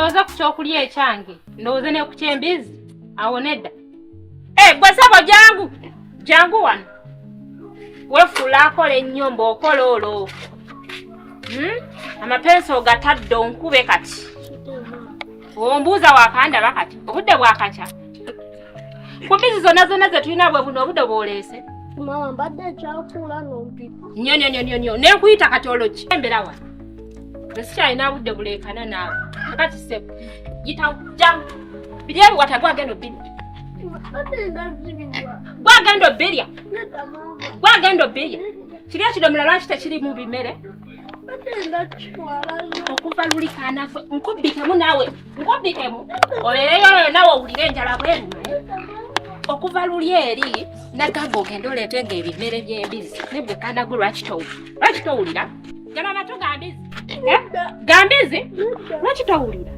Ndoza ku kyokulya ekyange. Ndoza ne ku kyembizi. Awo nedda. Gwe sabo jangu wano. Wefula akola ennyombo okola olwo. Amapenso gatadde onkube kati. Ombuuza wakanda bakati. Obudde bwakatya. Kubizi zonna ze tulina bwe buno obudde bwoleese. Mama mbadde kyakula nompi. Nyo. Ne nkuyita katolo ki? Embera wano. Besikyalina budde buleekana naawe. Kati sebo. Yita jangu. Bidyebi watagwa agenda obbirya. Gwagenda obbirya. Gwagenda obbirya. Kiri ekidomola lwaki tekiri mu bimere? Okuva luli kanafu. Nkubbikemu naawe. Nkubbikemu. Obeereyo naawe owulire enjala bweru. Okuva luli eri nagamba ogenda oleetenga ebimere by'embizi. Nebwe kanagu lwaki towulira? Gana mato gambizi. Gambizi? Lwaki towulira?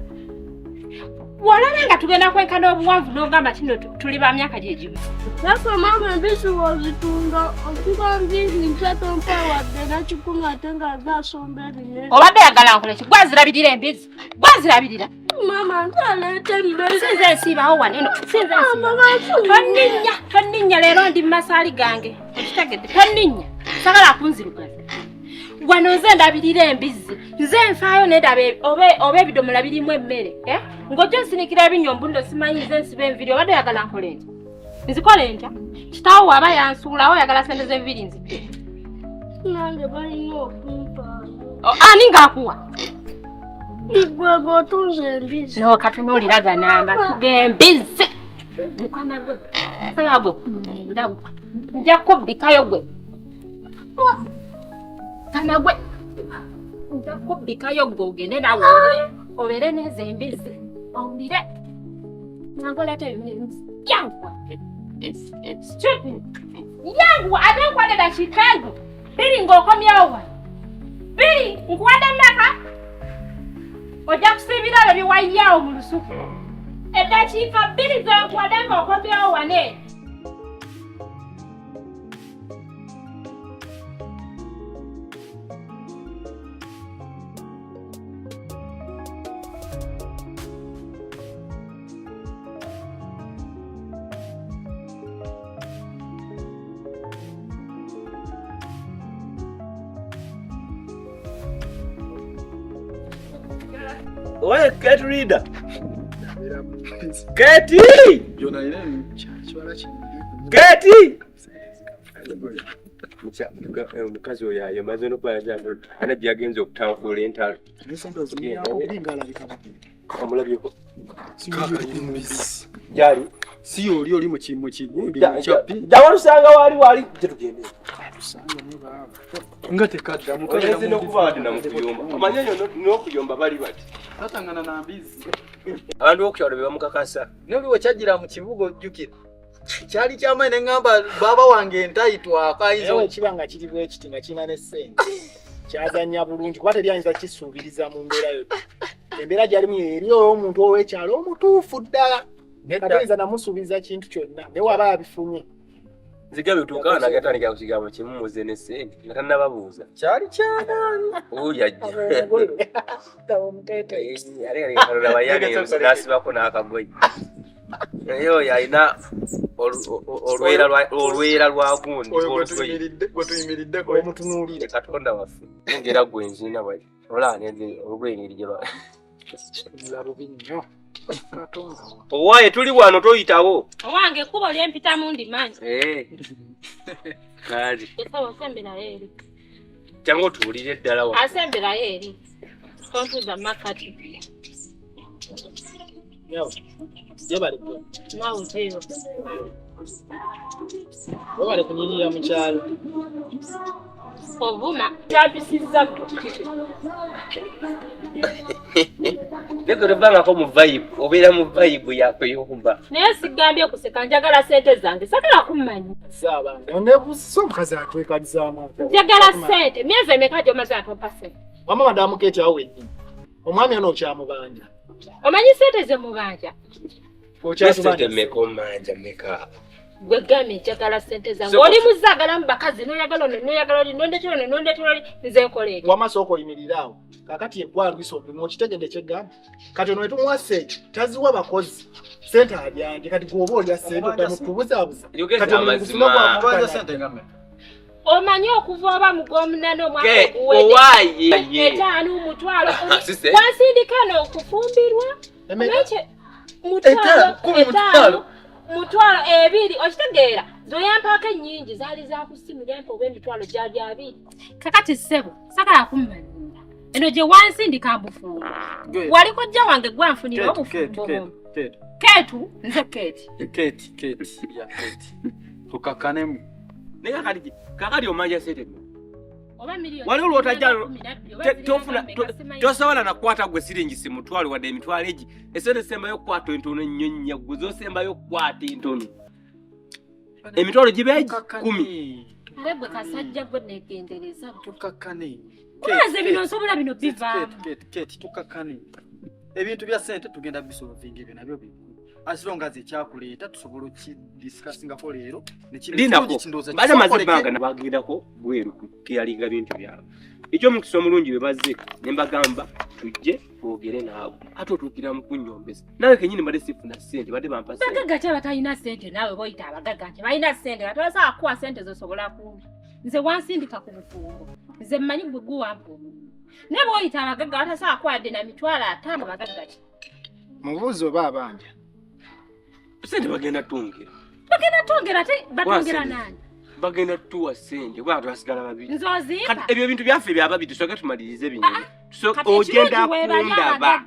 Walaba nga tugenda kwenkana obuwanvu n'ogamba kino tuli ba myaka gye gimu. Nafe mama embisi wazitunda okuba mbizi ntatompa wadde nakikumi ate nga zasomba ebimere. Obadde yagala nkole ki? Gwazirabirira embizi? Gwazirabirira? Mama ntaleeta emmere. Sinze nsiibawo wano eno. Sinze tonninnya leero ndi mu masaali gange. Okitegedde? Tonninnya. Sagala kunzirugaza. Wano nze ndabirira embizi. Nze nfaayo nedaba oba ebidomola birimu emmere. Ng'ojja nsinikira ebinyombo ndo simanyi nze nsiba enviri. Obadde oyagala nkole ntya? Nzikole ntya? Kitaawo waba yansuulawo oyagala sente z'enviri nzibye. Nange balina okumpa. Ani ng'akuwa? Igwe bw'otunze embizi. No, katunuulira ganamba. Gembizi. Mukama gwe. Saya gwe. Nja kubbikayo gwe. Kana gwe. Nja kubbikayo gwe ogende nawe obeere n'ezo embizi. Owulire. Nangoleta ebintu. Yangwa. Yangwa ate nkwalira kikago. Biri ng'okomyawo wano. Biri nkuwadde mmeka? Ojja kusiibira ebyo biwayyawo mu lusuku. Eddakiika bbiri zonkuwadde ng'okomyawo wane. Oye, Cat Reader. Kati! Kati! Mukazi oyo yamaze n'okubaza anabbi yagenze okutambula entalo. Omulabyeko. Jali. Si oli mu kigumbi Jawalusanga wali tetugende. Nga tekadda mukazi n'okubaade na mukuyomba. Amanyanyo n'okuyomba bali bati. Tatangana na mbizi. Abantu okukyalo be bamukakasa. Noliwo kyajjira mu kibuga ojjukira. Kyali kyamaanyi ne ngamba baba wange entayitwa akayinza okibanga kiri bwe kiti nga kina ne ssente. Kyazanya bulungi kuba teryayinza kisuubiriza mu mbeera yo. Embeera gyalimu eri omuntu ow'ekyalo omutuufu ddala. Katayinza namusuubiza kintu kyonna ne waba yabifunye. Nziga bituukana nagatandika ku kigambo kimu muze ne ssente nga tannababuuza. Kyali kyanaani. Oyo ajja. Tawomuteete. Yali abayani nasibako n'akagoyi. Eyo yalina olwera lwa gundi. Gwetuyimiriddeko omutunuulire Katonda waffe. Ngera gwe nzina bali. Olane olwengeri labubi nnyo. Owaye tuli wano toyitawo. Owange ekkubo lyempitamu ndimanyi. Kali. Esawa asemberayo eri. Jangu otuwulire ddala wa. Asemberayo eri. Kontuza makati. Yabale Nawe teyo. Wabale kunyirira mu kyalo. Ovuma. Kyabisizza Lego rebanga ko mu vibe. Obeera mu vibe yako yomba. Naye sigambye kuseka njagala sente zange. Sagala kummanyi. Saba. Onde kuso mukazi atwekalizaamu. Njagala sente. Myezi emeka gy'omaze atopa sente. Mama madamu Keti awo wennyini. Omwami ono okyamubanja. Omanyi sente ze mubanja? Okyasente meka omanja meka. gwe gami njagala sente zange oli muzagala mbakazi noyagala nondetolo nze nkoleki wamasoko yimirirawo kakati eggwalwiso opimu okitegende kyegamba kati ono etumuwase taziwa bakozi sente alyanje kati gwoba olya sente otamutubuzabuza kati Kubaza sente ngame. omanyi okuva oba mugomunana omwaka owaye etaano omutwalo wansindikano okufumbirwa mutwalo ebiri okitegeera zoyampaka ennyingi zaali zakusimu lyampa oba emitwalo gyali abiri kakati ssebo sagala kummanira eno gye wansindika mbufumbo wali kojja wange gwanfunira obufumbo keetu nze keeti Tukakanemu. Nega kakali omanja sente. oba milioni Wali olwotajjalo tofuna tosobola nakwata gwe siringi simutwalo wadde emitwalo egi esente sembayo kwata entono nnyo guzo sembayo kwata entono emitwalo gibe 10 lebwe kasajja gwe negendereza Tukakane. Kwaze bino nsobola bino biva Keti tukakane. Ebintu bya sente tugenda bisolvinga ebyo nabyo biku. Asonga zekyakuleeta tusobola okidiscussinga ko leero Linako bade mazibanga nabagirako bweru kiyalinga bintu byabo ekyo mukisa omulungi bwe bazze nembagamba tujje twogere naawe ate otuukira mu kunyombesa nawe kenyini mbadde sifuna sente badde bampa sente bagaga kya batalina sente naawe boyita abagaga nti balina sente batobasobola kuwa sente zosobola kumbi nze wansindika ku bufumbo nze mmanyi gwe guwampa omuntu ne boyita abagaga batasobola kwadde na mitwalo 5 bagaga ki mubuuzi oba abanja sente bagenda tongera ate batongera nani bagenda tuwa sente bwa twasigala babiri nzozimba kati ebyo bintu byaffe byaba bitusoke tumalirize binyene ogenda kundaba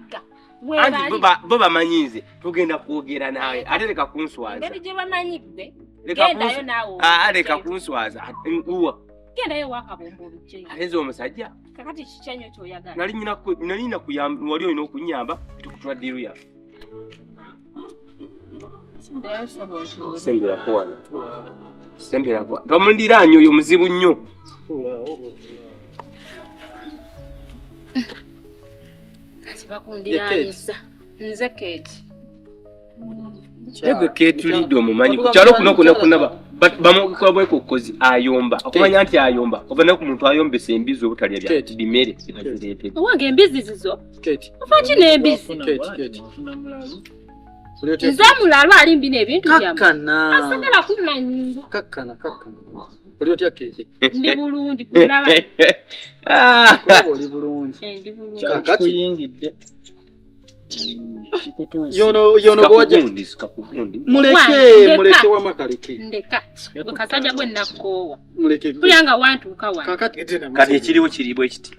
anti bo bamanyize tugenda kwogera nawe ate leka kunswaza ngeri gye bamanyi gwe Leka gendayo naawe leka kunswaza uwa gendayo wakabombo olugye ateze omusajja kakati kikyanyo kyoyagala nali nina kuyamba wali olina okunyamba tukutwaddiru ya sembera kuwana sembera kwa tomundiranyo oyo muzibu nnyo bakundiranisa nze keeti ego keeti lido mumanyi kukyalo kuno kunaba bamukola bwekukozi ayomba okumanya nti ayomba obana ku muntu ayombesa embizi obutalya bya bimere bizireete owange embizi zizo Keti. ofaki n'embizi Keti. nzamulalo alimbi n'ebintu byamu Kakana. asagala kumanya Kakana. Oli otya keti? ndi bulungi kulaba Oli bulungi. ndi bulungi Kakati kuyingidde yono bwaje muleke wa makaleke ndeka gwe kasajja gwe nakoowa muleke kulyanga wantuuka wa kakati kati ekiriwo kiribu ekiti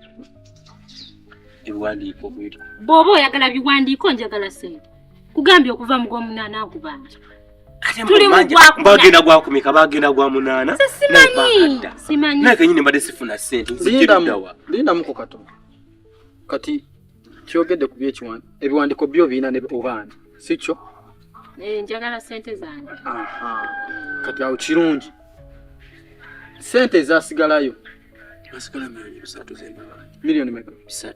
ebiwandiiko bwetu bw'oba oyagala biwandiiko njagala sente kugambye okuva mu gw'omunaana agubanja tuli mu bagenda gwakumika bagenda gwa munaana simanyi naye kenyini mbadde sifuna sente linda muko katono kati kyogedde ku ebiwandiiko byo biina ne obandi sikyo njagala sente zange kati awo kirungi sente ezasigalayo asigala milioni 3 z'embabane milioni meka 3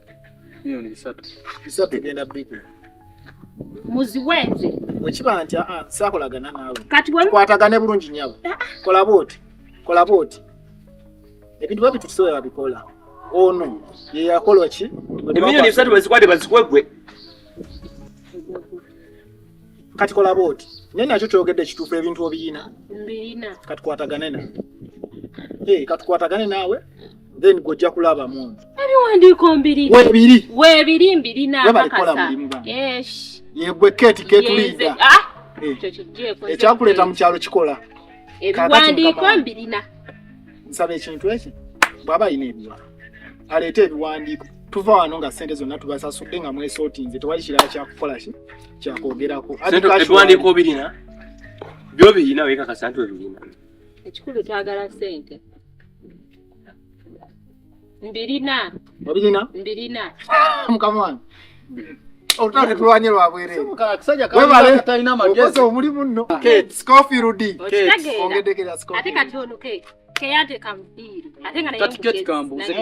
milioni 3 genda biki muziwenze wekiba nti saakolagana naawe kati kwatagane bulungi nyabo kola booti ebintu babi tusobola babikola ono ye yakola ki emilioni 3 bazikwate bazikwegwe kati kola booti naye nakyo kyogedde kituufu ebintu obiyina mbirina kati kwatagane naawe then gojja kulaba mundu ebiwandiiko mbiri weebiri mbirina webalikola mulimu ba yegwe keti ketulida ekyakuleeta mu kyalo kikola ebiwandiiko mbirina nsaba ekintu eki bw'aba ayina ebiwandiiko aleeta ebiwandiiko tuva wano nga sente zonna tubasasudde nga mwesootinze tewali kirala kyakukola kyakwogerako ebiwandiiko birina byo birina wekakasa nti webirina ekikulu twagala sente mbirina mukama wange olutalo tulwanye lwabwerere omulimu nno Scofield ongeddekera ate kati ono keeti ke yate kampiru ate nga naye Kati Kate kambuze.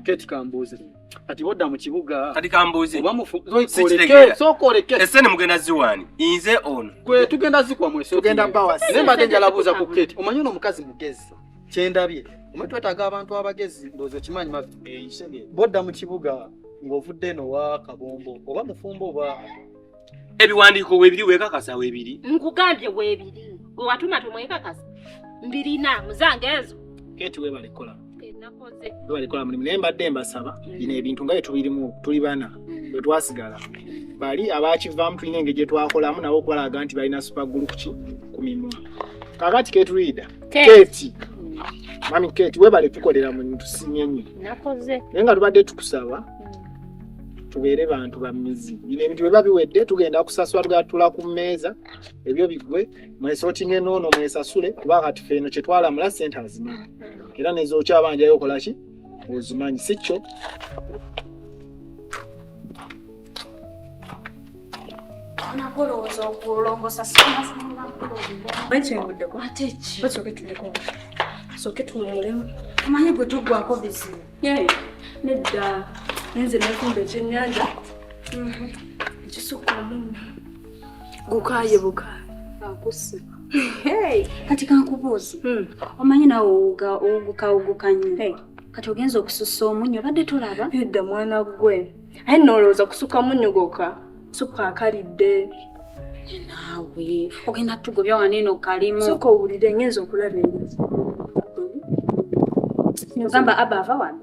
Kate kambuze. Kati wodda mu kibuga. Kati kambuze. Oba Sikitegera. Sokoleke. Esene mugenda ziwani. Inze ono. Kwe tugenda zikwa mweso. Tugenda bawasi. Nemba njalabuza ku Kate. Omanyi no mukazi mugezi. Kyendabye. Omwetwetaaga abantu abagezi ndozo kimanyi mavi. Bodda mu kibuga ng'ovudde no wa kabombo. Oba mufumbo oba. Ebiwandiiko weebiri weekakasa weebiri. Nkugambye weebiri. Watuma tumwekakasa. Mbirina muzange ezo. Kate we balikola. Nakoze. We balikola mulimu naye mbadde mbasaba. Bino ebintu nga tubirimu tuli bana. Bwe twasigala. Bali abakivaamu tulina engeri gye twakolamu nabo okwalaga nti balina super group ku mimwa. Kakati Kate Reader. Kate. Mami Kate we bali tukolera mu tusimye nnyo. Nakoze. Naye nga tubadde tukusaba. Tubeere bantu ba mizi. Bino ebintu bwe babiwedde tugenda kusasula tugatula ku mmeeza. Ebyo bigwe mwesorting enono mwesasule kuba kati feno kye twalamula ssente azimanya. Era nezo kyabanjayo okola ki? Ozimanyi si kyo. Nakolowooza okulongosa singa Bakyengudeko. ate ki? Basooke tuleko. Sooke tumulemu. Omanyi bwe tuggwako bizibu. Nedda. Nenze nafumba ekyennyanja. Ekisukka omunnyo. Gukaaye bukaaye. Akusse. Kati kankubuuze. Omanyi nawe owuguka nnyo. Kati ogenza okusussa omunnyo badde tulaba. Nedda mwana gwe. Aye nolowooza kusukka munnyo gwokka. Sukka akalidde. Naawe ogenda tugobya waneno kalimu. Sooka owulire ngenza okulaba eri. Ogamba aba ava wano.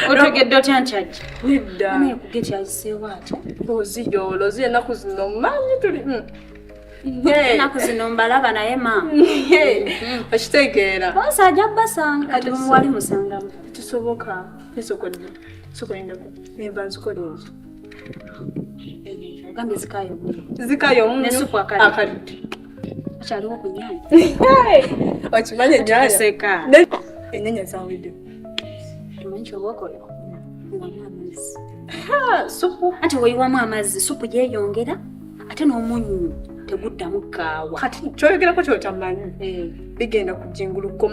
Otegedde otya nkyajja? Nedda. Naye kugetya aziseewo atya? Ozijolozi ennaku zino manyi tuli. Ennaku zino mbalaba naye maama. Okitegeera. Bose ajja basanga. Kati muwali musangamu. Kisoboka. Kisokodde. Sokolindako. Nemba nzikola ezo. Ogambye zikaayo. Zikaayo omunnyo. Nesupu akalidde. Akyaliwo ku nnyanja. Okimanyi ennyanja? Seka. Ennyanja zawedde. Omanyi kyobakola? Nywamu amazzi. Supu. Ate weyiwamu amazzi supu gyeyongera ate n'omunnyo teguddamu kaawa. Kati kyoyogerako kyotamanyi. Bigenda kujinguluka.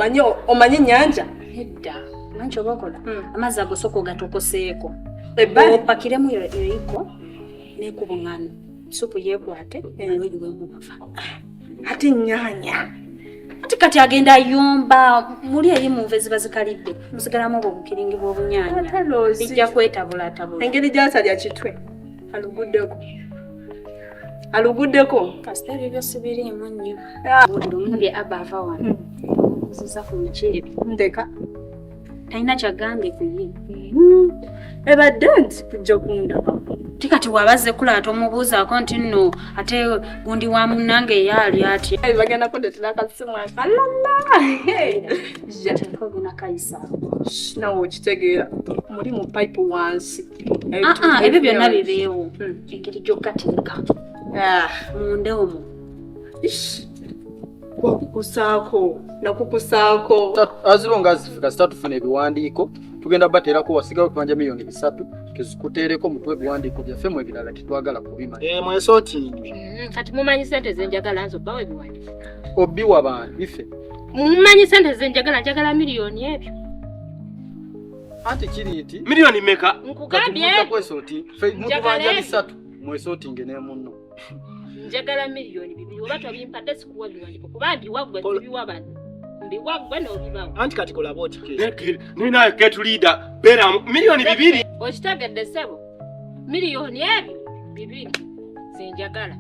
Omanyi ennyanja? Nedda. Omanyi kyobakola? Amazzi ago sooka ogatokoseeko. Opakiremu yoyiko n'ekubuŋŋano. Supu yeekwate weeyiwemu bava. Ate ennyaanya. Ati kati agenda ayomba muli eri mu nve ziba zikalidde. Musigalamu obwo bukiringi bw'obunyaanya. Bijja kwetabulatabula. Engeri gy'asalya kitwe. Aluguddeko. Kasita ebyo byose biriimu nnyo. Buli omulundi aba ava wano. Oziza ku muceebi. Ndeka. Talina kyagambye ku ye. Ebadde nti kujja kundaba. Tikati wabaze kula tomubuuzaako nti nno ate gundi wa munnange yaali atya. Bagenda kundetera akasimu akalala. Guna kayisa. Nawe okitegeera. Muli mu pipe wansi. Ebyo byonna bibeewo. Engeri gy'okateeka. Munda omwo. Nakukusaako. Azilonga azifika sitatufuna ebiwandiiko tugenda bateerako wasigawo kubanja milioni 3 tuzikuteereko mutwe ebiwandiiko byaffe mu ebirala tetwagala kubimanya. Mwesotingi. Kati mumanyi sente zenjagala nzo bawe biwandiiko. Obbiwa bantu bife. Mumanyi sente njagala miliyoni ebyo. Anti kiri nti Milioni meka? Nkugambye. Kwesoti mutubanja 3 mwesotinge ne munno. Njagala miliyoni 2 oba twabimpadde sikuwa biwandiiko kuba mbiwaggwe tibiwa bano. Mbiwaggwe n'obibawo. Anti kati kola boti ke. Nina Kate Reader bera milioni 2. Okitegedde ssebo. Miliyoni ebyo 2 zenjagala.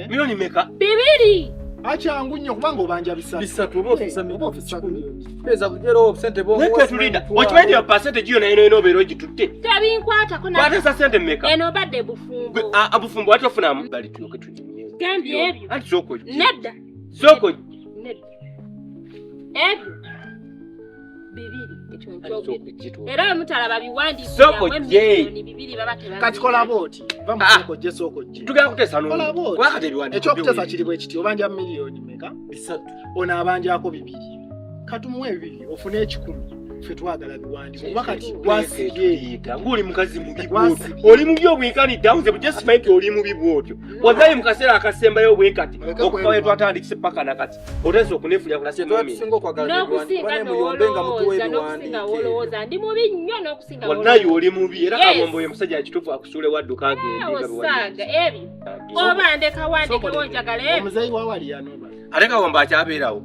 Milioni meka? 2. Achangu nnyo kubanga obanja 3 oba ofisa milioni. Peza bujero sente bongo. Kate Reader. Okimanyi ya percentage yo nayo nobeera ogitutte. Tabinkwatako na. Kwata sente meka? Eno badde bufumbo. Abufumbo atofunamu bali tuyoke tunyimye. Gambye ebyo. Anti soko. Nedda. Soko. Nedda. Ebyo 2 ekyo nkyogedde. Era mutalaba biwandiiko Soko miliyoni 2 baba tebaba. Kati kola boti. Va musoko je soko je. Tugenda kutesa no. Kola boti. Kwakati ebiwandiiko. Ekyokutesa kiri bwe kiti obanja miliyoni meka 3. Ona abanjako 2. Kati muwe 2 ofune 10. ffe twagala biwandiiko kuba kati wasibye ng'oli mukazi mubi bwotyo oli mubi obwenkanidde awuze just mike oli mubi bwotyo wallahi mu kaseera akasembayo obwenkati okuva we twatandikise paka nakati otandise okunefunya tusinga okwagala muyombe nga mutuwa ebiwandiike ndi mubi nnyo n'okusinga wallahi oli mubi era kabombo ye musajja akituufu akusuule wadduka agende ebyo oba ndeka wandikewo njagala ebyo omuzayi wawali yanoma ate kabombo akyabeerawo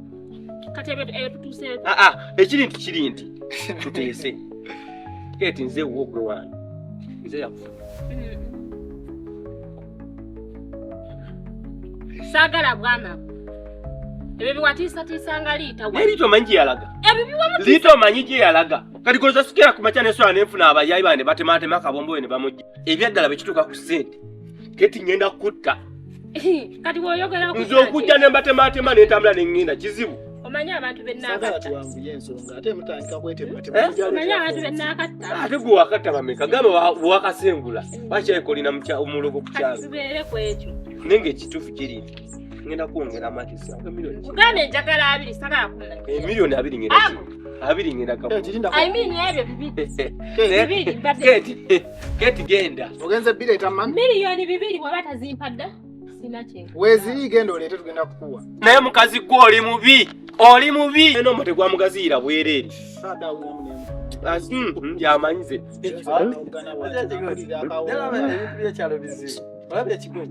kati ebyo tutuuse ekiri nti kiri nti tuteese keti nze wogwe wange nze yafu saagala bwama ebyo biwatiisatiisa nga liita naye liita omanyi gye yalaga liita omanyi gye yalaga kati koza sikira ku makya n'enswala n'enfuna abayayi bane batematema akabombo we ne bamugya ebyaddala bwe kituuka ku ssente keti ngenda kutta kati bw'oyogera nze okujja ne mbatematema n'entambula ne ŋŋenda kizibu omanyi abantu bennaakatta tuwanguye ensonga ate mutandika omanyi abantu bennaakatta ate gwe wakatta bameka gamba bwewakasengula bakyayikolina omulogo ku kyalo kibeere ku ekyo naye ng'ekituufu kiri nti ngenda kwongera amatisa ugambe njagala 2 sagala miliyoni 2 ngenda keti genda ogenze bireeta mami miliyoni 2 bw'aba tazimpadda sina kyenka weeziri genda oleete tugenda kukuwa naye mukazi gwe oli mubi nombo tegwamugaziyira bwereeri yamanyize ebintu byekyalo bizibu olabye ekigwe